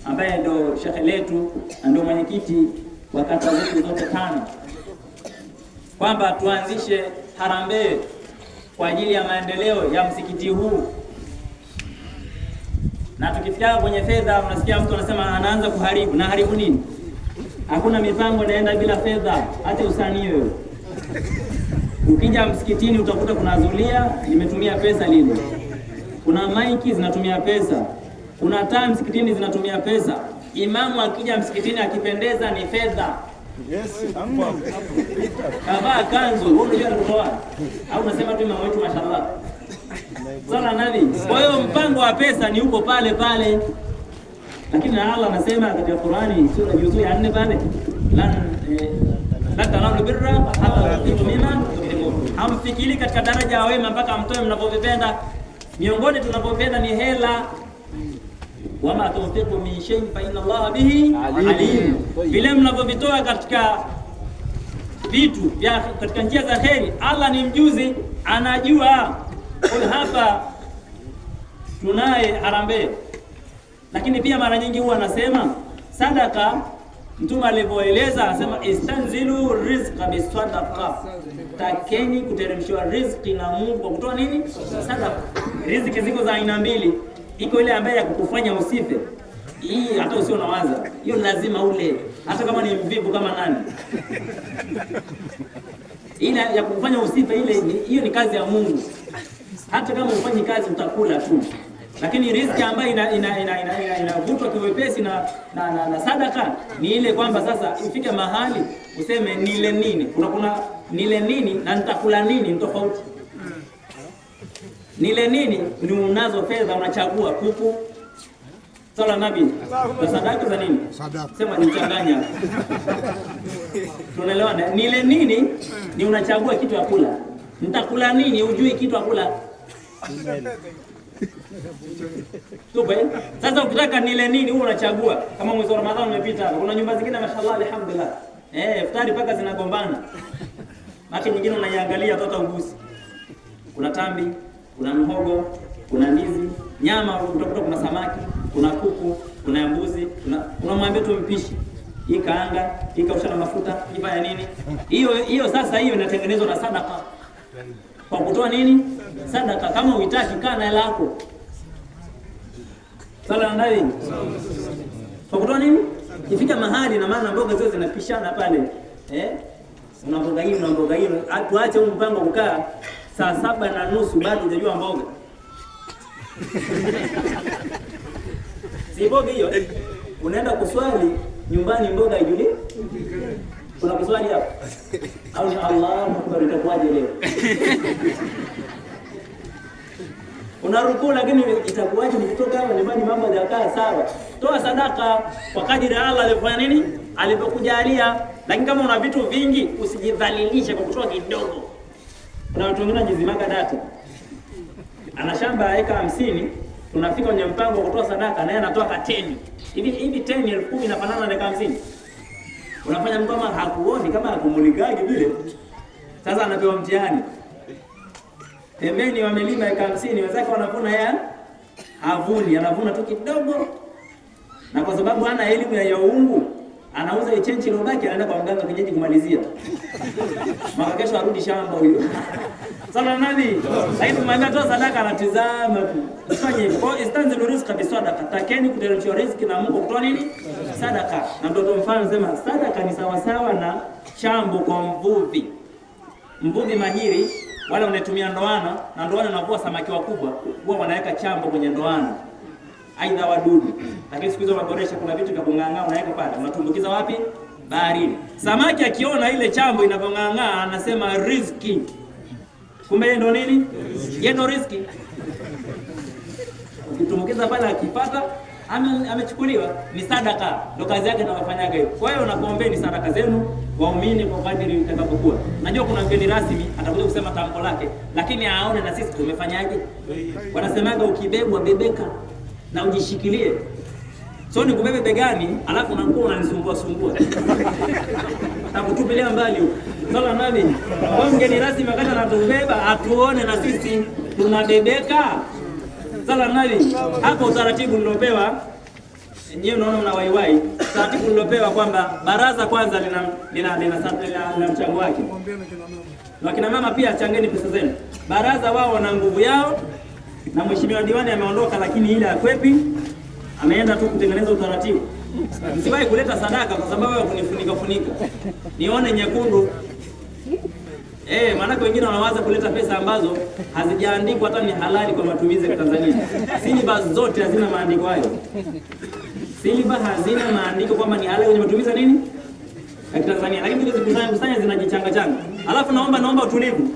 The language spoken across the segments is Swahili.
ambaye ndio shekhe letu na ndio mwenyekiti wa kata zetu zote 5, kwamba tuanzishe harambee kwa ajili ya maendeleo ya msikiti huu. Na tukifikia kwenye fedha, unasikia mtu anasema anaanza kuharibu. Na haribu nini? Hakuna mipango inaenda bila fedha, hata usanii wewe. Ukija msikitini utakuta kuna zulia limetumia pesa lile. Kuna maiki zinatumia pesa. Kuna taa msikitini zinatumia pesa. Imamu akija msikitini akipendeza ni fedha. Yes, kavaa kanzu, wewe unajua kutoa au unasema tu imamu wetu mashallah. Sala nani? Kwa hiyo mpango wa pesa ni uko pale pale. Lakini Allah anasema katika Qur'ani sura juzu ya 4 pale, la tanalu birra hatta tunfiqu mimma tuhibbun. Hamfikiri katika daraja ya wema mpaka mtoe mnavyovipenda. Miongoni tunavyopenda ni hela. Wama tunfiqu min shay'in fa inna Allah bihi alim. Vile mnavyovitoa katika vitu vya katika njia za kheri, Allah ni mjuzi, anajua. Kwa hapa tunaye harambee. Lakini pia mara nyingi huwa anasema sadaka, Mtume alivyoeleza anasema istanzilu rizqa bisadaqa, takeni kuteremshwa riziki na Mungu kwa kutoa nini? Sadaka. Riziki ziko za aina mbili. Iko ile ambaye ya kukufanya usife. Hii hata usio nawaza. Hiyo lazima ule. Hata kama ni mvivu kama nani. Ile ya kukufanya usife ile, hiyo ni kazi ya Mungu. Hata kama ufanyi kazi utakula tu. Lakini riziki ambayo inavutwa kiwepesi na sadaka ni ile kwamba sasa ifike mahali useme nile nini. Kuna nile nini na nitakula nini ni tofauti. Nile nini ni unazo fedha unachagua kuku. Sala nabi. Na sadaka za nini? Sadaka. Sema nichanganya. Tunaelewana? Nile nini ni unachagua kitu ya kula. Nitakula nini hujui kitu ya kula. Tupe. Sasa ukitaka nile nini wewe unachagua. Kama mwezi wa Ramadhani umepita, kuna nyumba zingine mashallah alhamdulillah. Iftari paka zinagombana. Maki nyingine unaiangalia hata ugusi. Kuna tambi, kuna mhogo, kuna ndizi, nyama utakuta kuna samaki, kuna kuku, kuna mbuzi, unamwambia tu mpishi. Hii kaanga, hii kausha na mafuta, ifanya nini? Hiyo sasa hiyo inatengenezwa na sadaka. Kwa kutoa nini? Sadaka. Kama uitaki kaa na hela yako. Sala ndani. Kwa kutoa nini? Ifika mahali na maana mboga zote zinapishana pale. Una mboga hii, una mboga hii. Tuache huu mpango kukaa saa 7:30 bado hujajua mboga. Si mboga hiyo. Unaenda kuswali nyumbani mboga hijuli. Kuna kuswali hapo. Au ni Allahu Akbar itakuwaje leo? Unarukuu lakini itakuwaje nikitoka hapa nyumbani mambo hayakaa sawa. Toa sadaka kwa kadiri Allah alifanya nini? Alipokujalia. Lakini kama una vitu vingi usijidhalilishe kwa kutoa kidogo. Kuna watu wengine wanajizimaka data. Ana shamba eka 50, tunafika kwenye mpango wa kutoa sadaka naye anatoa ka 10. Hivi 10,000 inafanana na eka 50. Unafanya mtu kama hakuoni, kama hakumulikagi vile. Sasa anapewa mtihani. Pembeni wamelima eka 50, wenzake wanavuna ya havuni, anavuna tu kidogo. Na kwa sababu hana elimu ya uungu, anauza ichenchi iliyobaki anaenda kwa mganga kienyeji kumalizia. Mara kesho arudi shamba huyo. Sala nani? Lakini tumwambia toa sadaka anatizama tu. Usifanye hivyo. Kwa istanzilu rizqa bisadaka. Takeni kuteremsha riziki na Mungu kutoa nini? Sadaka. Na ndio mfano sema sadaka ni sawa sawa na chambo kwa mvuvi. Mvuvi mahiri wale wanatumia ndoano na ndoano inavua samaki wakubwa, huwa wanaweka chambo kwenye ndoano. Aidha wadudu. Lakini siku hizo waboresha kuna vitu vya kung'ang'aa unaweka pale. Unatumbukiza wapi? Baharini. Samaki akiona ile chambo inavyong'ang'aa anasema riziki. Kumbe yeye ndo nini? Yeye ndo riziki. Ukitumbukiza pale akipata amechukuliwa ni sadaka. Ndo kazi yake anafanyaga hivyo. Kwa hiyo nakuombeeni sadaka zenu waumini kwa kadiri itakapokuwa. Najua kuna mgeni rasmi atakuja kusema tamko lake, lakini aone na sisi tumefanyaje. Wanasemaga ukibebwa bebeka na ujishikilie. So ni kubebe begani alafu unakuwa unanisumbua sumbua. Takutupilia mbali huko. Sala nani? Kwa mgeni rasmi wakati anatubeba atuone na sisi tunabebeka. Sala nani? Hapo utaratibu nilopewa nyewe unaona mnawaiwai. Taratibu nilopewa kwamba baraza kwanza lina mchango wake. Na kina mama pia changeni pesa zenu. Baraza wao wana nguvu yao, na mheshimiwa diwani ameondoka, lakini ile akwepi ameenda tu kutengeneza utaratibu. Msiwahi kuleta sadaka kwa sababu ya kunifunika. Nione nyekundu. Maana wengine wanawaza kuleta pesa ambazo hazijaandikwa hata ni halali kwa matumizi ya Tanzania. Silibas zote hazina maandiko hayo. Silibas hazina maandiko kwamba ni halali kwenye matumizi ya nini? Ya Tanzania. Lakini tukikusanya zinajichanga. Alafu naomba utulivu.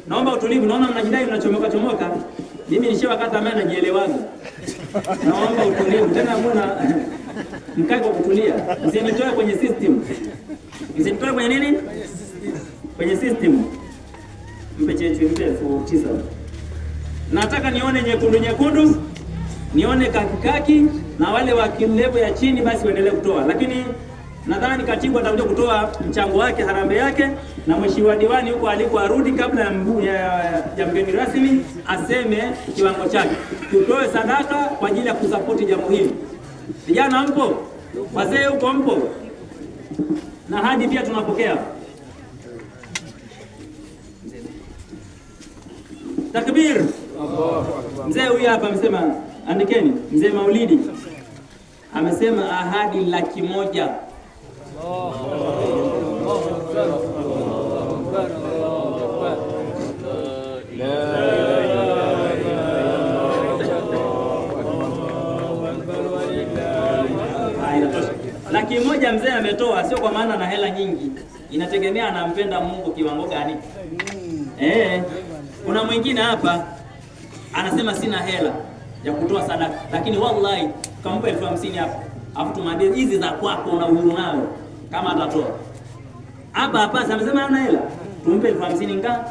Naomba utulivu. Naona mnajidai mnachomoka. Mimi nishawakata ambaye najielewaga. Naomba utulivu. Tena mbona mkae kwa kutulia. Msinitoe kwenye system. Msinitoe kwenye nini? Kwenye system. Mpe cheche 9. Nataka nione nyekundu, nione kaki na wale wa kilevo ya chini basi waendelee kutoa. Lakini nadhani katibu atakuja kutoa mchango wake, harambee yake, na mheshimiwa diwani huko aliko arudi kabla ya mgeni rasmi aseme kiwango chake. Tutoe sadaka kwa ajili ya kusapoti jambo hili. Vijana mpo? Wazee huko mpo? Na hadi pia tunapokea. Takbir. Mzee huyu hapa amesema, andikeni, mzee Maulidi amesema ahadi 100,000. Laki moja mzee ametoa, sio kwa maana na hela nyingi, inategemea anampenda Mungu kiwango gani. Kuna mwingine hapa anasema sina hela ya kutoa sadaka, lakini wallahi kampa 50,000 hapa, afu tumwambie hizi za kwako na uhuru nayo kama atatoa. Hapa amesema hana hela, tumpe 50,000 nga,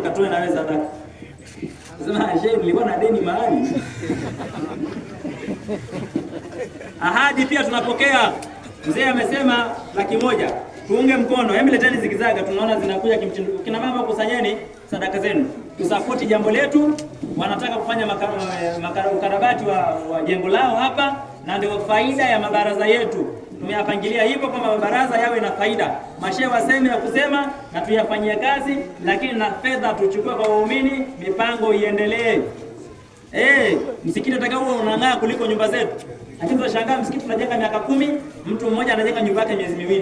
katoe na wewe sadaka. Sema shehe, nilikuwa na deni mahali. Ahadi pia tunapokea. Mzee amesema 100,000. Tuunge mkono. Leteni zikizaga, tunaona zinakuja kimtindo. Kina mama kusanyeni sadaka zenu. Tusapoti jambo letu. Wanataka kufanya ukarabati wa jengo lao hapa, na ndio faida ya mabaraza yetu. Tumeyapangilia hivyo kwamba mabaraza yawe na faida. Mashehe waseme ya kusema na tuyafanyie kazi, lakini na fedha tuchukue kwa waumini, mipango iendelee. Msikiti utakao unang'aa kuliko nyumba zetu. Lakini tunashangaa msikiti tunajenga miaka 10, mtu mmoja anajenga nyumba yake miezi 2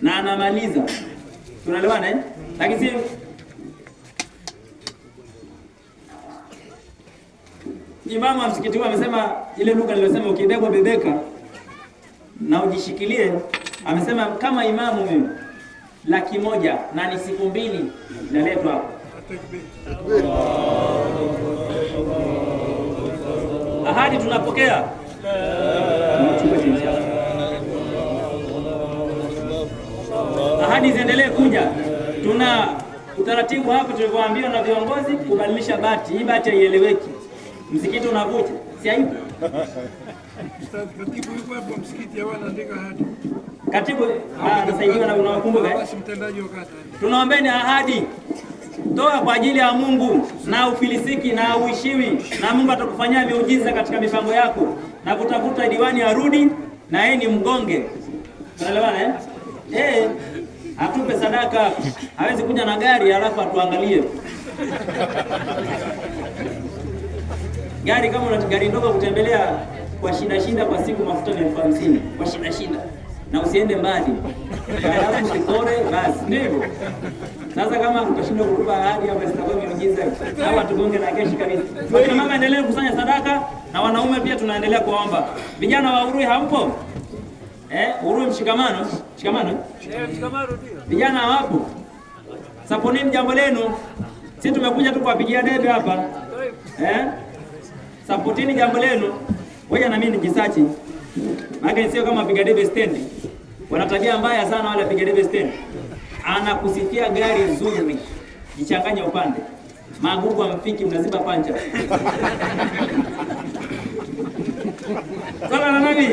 na anamaliza. Tunaelewana Lakini si imamu wa msikiti huu amesema ile lugha niliyosema, ukibebwa bebeka na ujishikilie. Amesema kama imamu mimi 100,000 na ni siku 2 naletwa hapo. Ahadi tunapokea. Ahadi ziendelee kuja. Tuna utaratibu hapa tulivyoambiwa na viongozi kubadilisha bati. Hii bati haieleweki. Msikiti unavuja. Si aibu? Katibu yuko hapo msikiti anaandika ahadi. Katibu anasaidiwa na unawakumbuka. Mtendaji wa kata. Tunaombeni ahadi. Toa kwa ajili ya Mungu na ufilisiki na uishiwi, na Mungu atakufanyia miujiza katika mipango yako. Na kutafuta diwani arudi na yeye ni mgonge. Unaelewana atupe sadaka. Hawezi kuja na gari alafu atuangalie. Gari kama una gari ndogo kutembelea kwa shida kwa siku mafuta ni 50,000 kwa shida. Na usiende mbali. Alafu Kitore basi ndivyo. Sasa kama utashindwa kukupa ahadi hapa zitakuwa miujiza. Hawa tugonge na keshi kabisa. Kwa mama endelee kusanya sadaka, na wanaume pia tunaendelea kuomba. Vijana wa Urui hampo? Urui mshikamano. Mshikamano ndio. Vijana hawapo. Saponini jambo lenu. Sisi tumekuja tu kuwapigia debe hapa. Sapotini jambo lenu. Ngoja na mimi nijisachi. Maana sio kama piga debe stand. Wana tabia mbaya sana wale piga debe stand. Anakusifia gari nzuri, jichanganye upande. Magugu amfiki mnaziba pancha. Sala na nabii.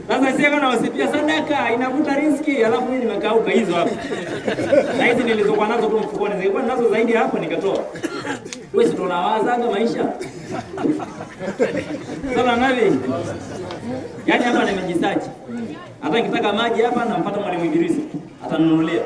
Sasa Usije kana wasipia sadaka inavuta riziki, alafu mimi nimekauka hizo hapo. Na hizi nilizokuwa nazo tu mfukoni, zilikuwa nazo zaidi hapo nikatoa. Wewe si tunawazaga maisha. Sala nabi. Yaani hapa nimejisachi. Hata nikitaka maji hapa nampata mwalimu Idrisi. Atanunulia.